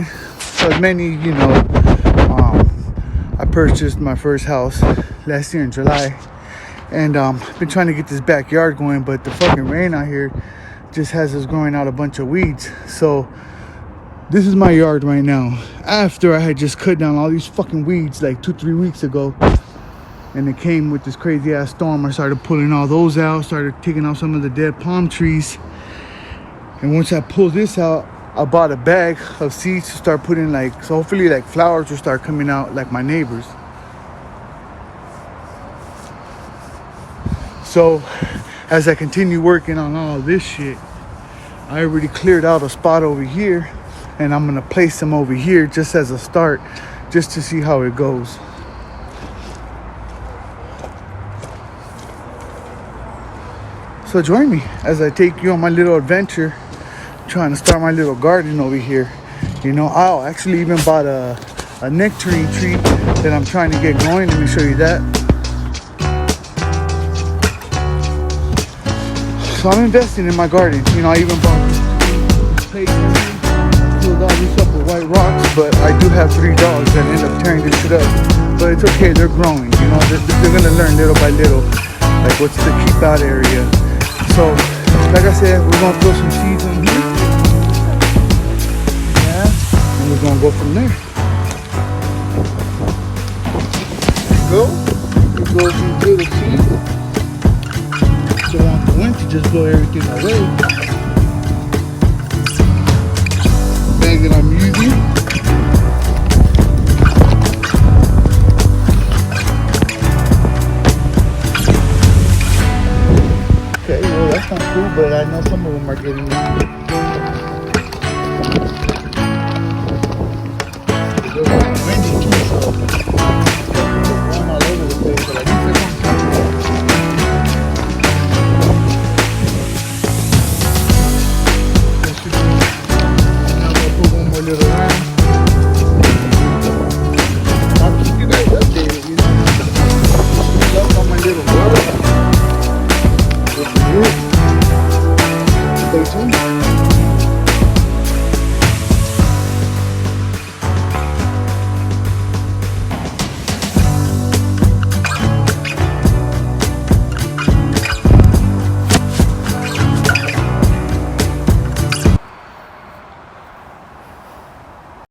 So as many, I purchased my first house last year in July, and I've been trying to get this backyard going, but the fucking rain out here just has us growing out a bunch of weeds. So this is my yard right now. After I had just cut down all these fucking weeds like 2-3 weeks ago, and it came with this crazy ass storm, I started pulling all those out, started taking out some of the dead palm trees. And once I pulled this out, I bought a bag of seeds to start putting, so hopefully flowers will start coming out like my neighbors. So as I continue working on all this shit, I already cleared out a spot over here, and I'm gonna place them over here just as a start, just to see how it goes. So join me as I take you on my little adventure, trying to start my little garden over here. I actually even bought a nectarine tree that I'm trying to get going. Let me show you that. So I'm investing in my garden. I even bought this plate, filled all this up with white rocks, but I do have 3 dogs that end up tearing this shit up. But it's okay, they're growing. They're gonna learn little by little, like what's the keep out area. So, like I said, we're gonna throw some seeds in here. Yeah, and we're gonna go from there. Go. It goes into the seed. So I want the wind to just blow everything away. Bag that I'm using. Okay, well that's not cool, but I know some of them are getting it. It's windy too, so it's going all over the place, but I think they're I'm gonna put one more little round. I'll keep you guys updated, Love on my little brother. Stay tuned.